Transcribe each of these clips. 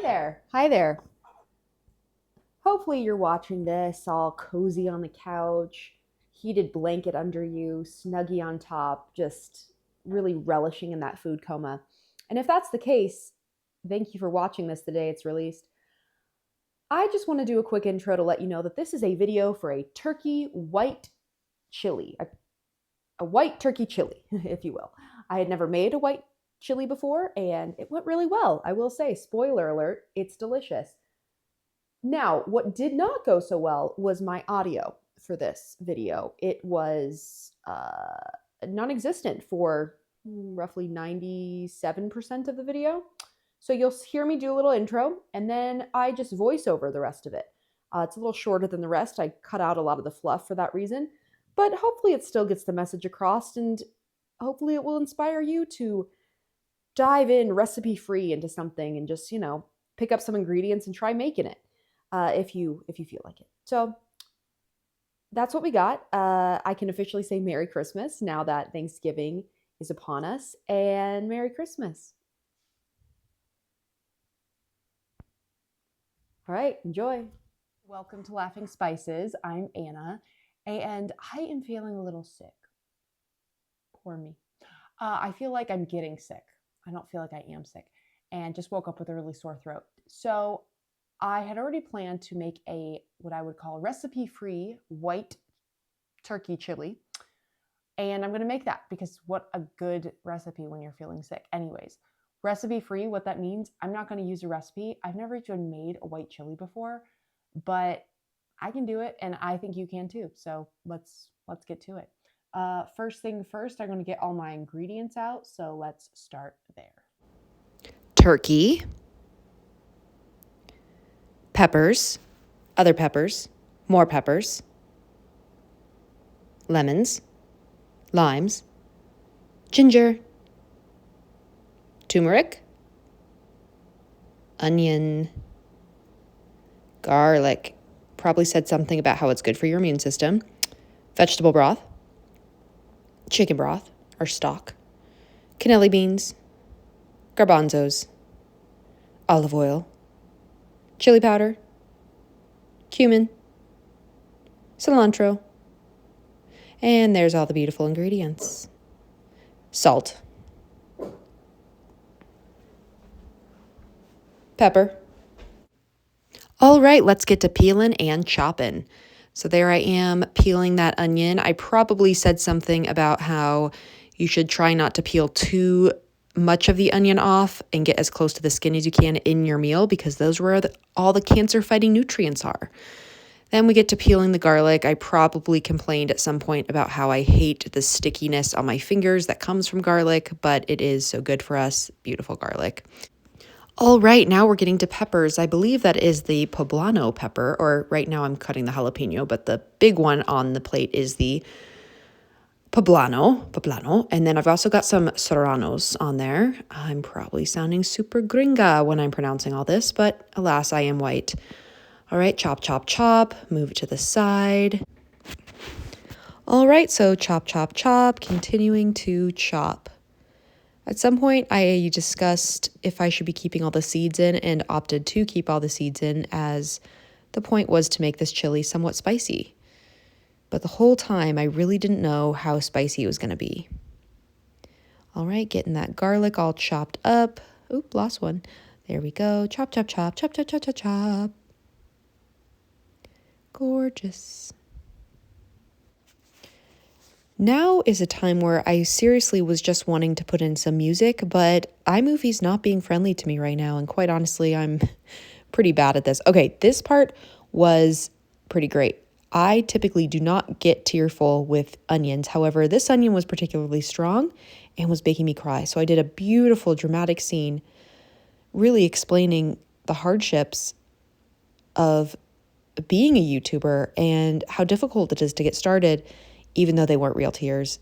there. Hi there. Hopefully you're watching this all cozy on the couch, heated blanket under you, snuggy on top, just really relishing in that food coma. And if that's the case, thank you for watching this the day it's released. I just want to do a quick intro to let you know that this is a video for a turkey white chili, a white turkey chili, if you will. I had never made a white chili before, and it went really well. I will say, spoiler alert, it's delicious. Now, what did not go so well was my audio for this video. It was non-existent for roughly 97% of the video. So you'll hear me do a little intro, and then I just voice over the rest of it. It's a little shorter than the rest. I cut out a lot of the fluff for that reason, but hopefully it still gets the message across, and hopefully it will inspire you to dive in recipe-free into something and just, pick up some ingredients and try making it. If you feel like it. So that's what we got. I can officially say Merry Christmas now that Thanksgiving is upon us, and Merry Christmas. All right, enjoy. Welcome to Laughing Spices. I'm Anna, and I am feeling a little sick. Poor me. I feel like I'm getting sick. I don't feel like I am sick, and just woke up with a really sore throat. So I had already planned to make what I would call recipe-free white turkey chili. And I'm going to make that because what a good recipe when you're feeling sick. Anyways, recipe-free, what that means, I'm not going to use a recipe. I've never even made a white chili before, but I can do it, and I think you can too. So let's get to it. First thing first, I'm going to get all my ingredients out. So let's start there. Turkey, peppers, other peppers, more peppers, lemons, limes, ginger, turmeric, onion, garlic. Probably said something about how it's good for your immune system. Vegetable broth, chicken broth or stock, cannelli beans, garbanzos, olive oil, chili powder, cumin, cilantro, and there's all the beautiful ingredients. Salt, pepper. All right, let's get to peeling and chopping. So there I am peeling that onion. I probably said something about how you should try not to peel too much of the onion off and get as close to the skin as you can in your meal, because those are where all the cancer-fighting nutrients are. Then we get to peeling the garlic. I probably complained at some point about how I hate the stickiness on my fingers that comes from garlic, but it is so good for us. Beautiful garlic. All right, now we're getting to peppers. I believe that is the poblano pepper, or right now I'm cutting the jalapeno, but the big one on the plate is the poblano, and then I've also got some serranos on there. I'm probably sounding super gringa when I'm pronouncing all this, but alas, I am white. All right, chop, chop, chop, move it to the side. All right, so chop, chop, chop, continuing to chop. At some point, I discussed if I should be keeping all the seeds in and opted to keep all the seeds in, as the point was to make this chili somewhat spicy. But the whole time, I really didn't know how spicy it was going to be. All right, getting that garlic all chopped up. Oop, lost one. There we go. Chop, chop, chop, chop, chop, chop, chop, chop. Gorgeous. Now is a time where I seriously was just wanting to put in some music, but iMovie's not being friendly to me right now, and quite honestly, I'm pretty bad at this. Okay, this part was pretty great. I typically do not get tearful with onions. However, this onion was particularly strong and was making me cry. So I did a beautiful dramatic scene really explaining the hardships of being a YouTuber and how difficult it is to get started, even though they weren't real tears.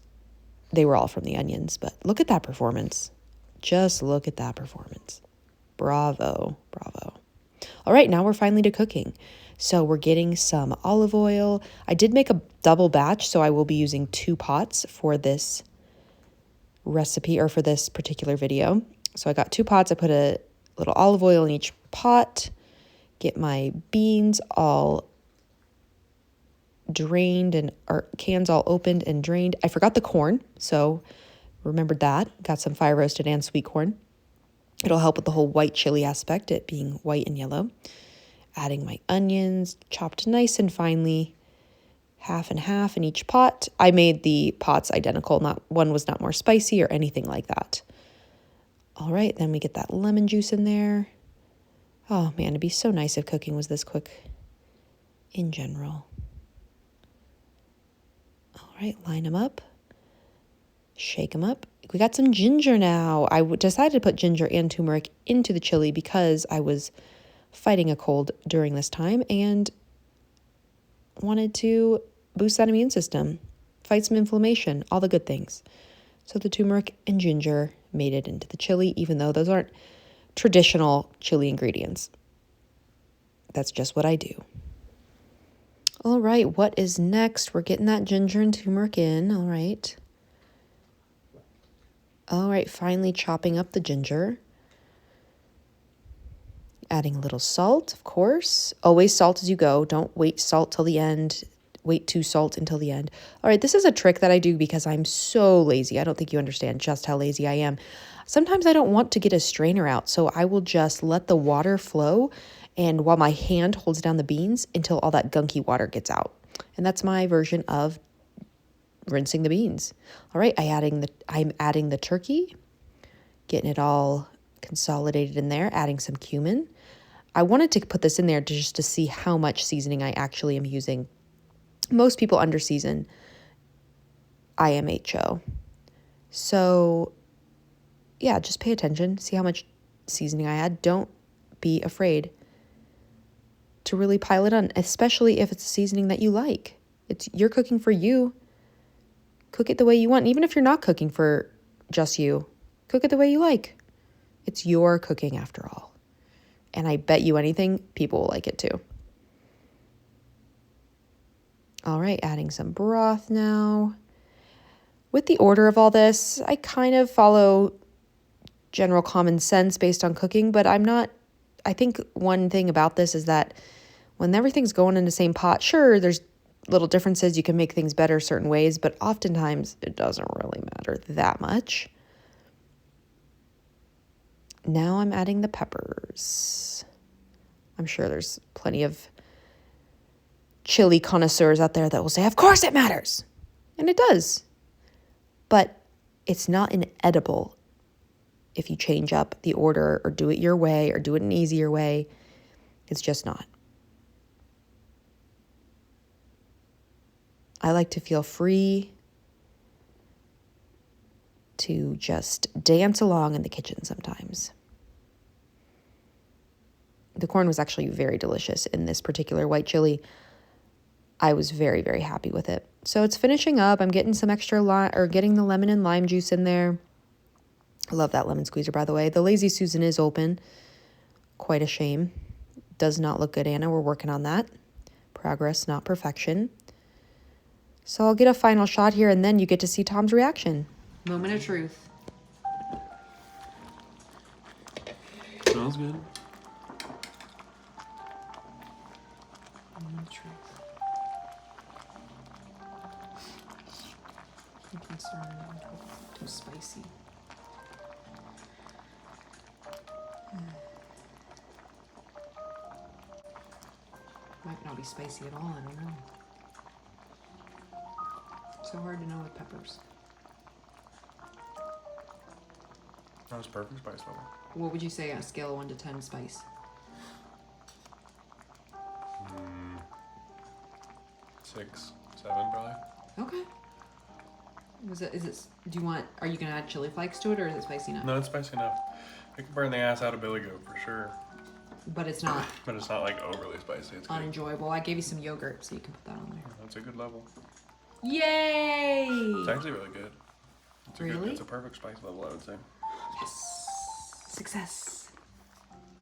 They were all from the onions. But look at that performance. Just look at that performance. Bravo, bravo. All right, now we're finally to cooking. So we're getting some olive oil. I did make a double batch, so I will be using 2 pots for this recipe or for this particular video. So I got 2 pots. I put a little olive oil in each pot, get my beans all drained and our cans all opened and drained. I forgot the corn, so remembered that. Got some fire roasted and sweet corn. It'll help with the whole white chili aspect, it being white and yellow. Adding my onions, chopped nice and finely, half and half in each pot. I made the pots identical. Not one was not more spicy or anything like that. All right, then we get that lemon juice in there. Oh man, it'd be so nice if cooking was this quick in general. All right, line them up. Shake them up. We got some ginger now. I decided to put ginger and turmeric into the chili because I was fighting a cold during this time and wanted to boost that immune system, fight some inflammation, all the good things. So the turmeric and ginger made it into the chili, even though those aren't traditional chili ingredients. That's just what I do. All right, what is next? We're getting that ginger and turmeric in. All right. All right, finally chopping up the ginger. Adding a little salt, of course. Always salt as you go. Don't wait salt till the end. Wait to salt until the end. All right, this is a trick that I do because I'm so lazy. I don't think you understand just how lazy I am. Sometimes I don't want to get a strainer out, so I will just let the water flow, and while my hand holds down the beans until all that gunky water gets out. And that's my version of rinsing the beans. All right, I'm adding the turkey, getting it all consolidated in there, adding some cumin. I wanted to put this in there just to see how much seasoning I actually am using. Most people under-season IMHO. So, yeah, just pay attention. See how much seasoning I add. Don't be afraid to really pile it on, especially if it's a seasoning that you like. You're cooking for you. Cook it the way you want. And even if you're not cooking for just you, cook it the way you like. It's your cooking after all. And I bet you anything, people will like it too. All right, adding some broth now. With the order of all this, I kind of follow general common sense based on cooking, but I think one thing about this is that when everything's going in the same pot, sure, there's little differences. You can make things better certain ways, but oftentimes it doesn't really matter that much. Now I'm adding the peppers. I'm sure there's plenty of chili connoisseurs out there that will say, of course it matters. And it does. But it's not inedible if you change up the order or do it your way or do it an easier way. It's just not. I like to feel free to just dance along in the kitchen sometimes. The corn was actually very delicious in this particular white chili. I was very, very happy with it. So it's finishing up. I'm getting some extra getting the lemon and lime juice in there. I love that lemon squeezer, by the way. The Lazy Susan is open. Quite a shame. Does not look good, Anna. We're working on that. Progress, not perfection. So I'll get a final shot here, and then you get to see Tom's reaction. Moment of truth. Smells good. Moment of truth. I'm concerned. Too spicy. Might not be spicy at all. I don't know. So hard to know with peppers. That was perfect spice level. What would you say on a scale of 1 to 10 spice? 6, 7 probably. Okay. Are you going to add chili flakes to it, or is it spicy enough? No, it's spicy enough. It can burn the ass out of Billy Goat for sure. But it's not But it's not like overly spicy. It's good. unenjoyable. I gave you some yogurt, so you can put that on there. That's a good level. Yay! It's actually really good. Really? It's a perfect spice level, I would say. Yes! Success!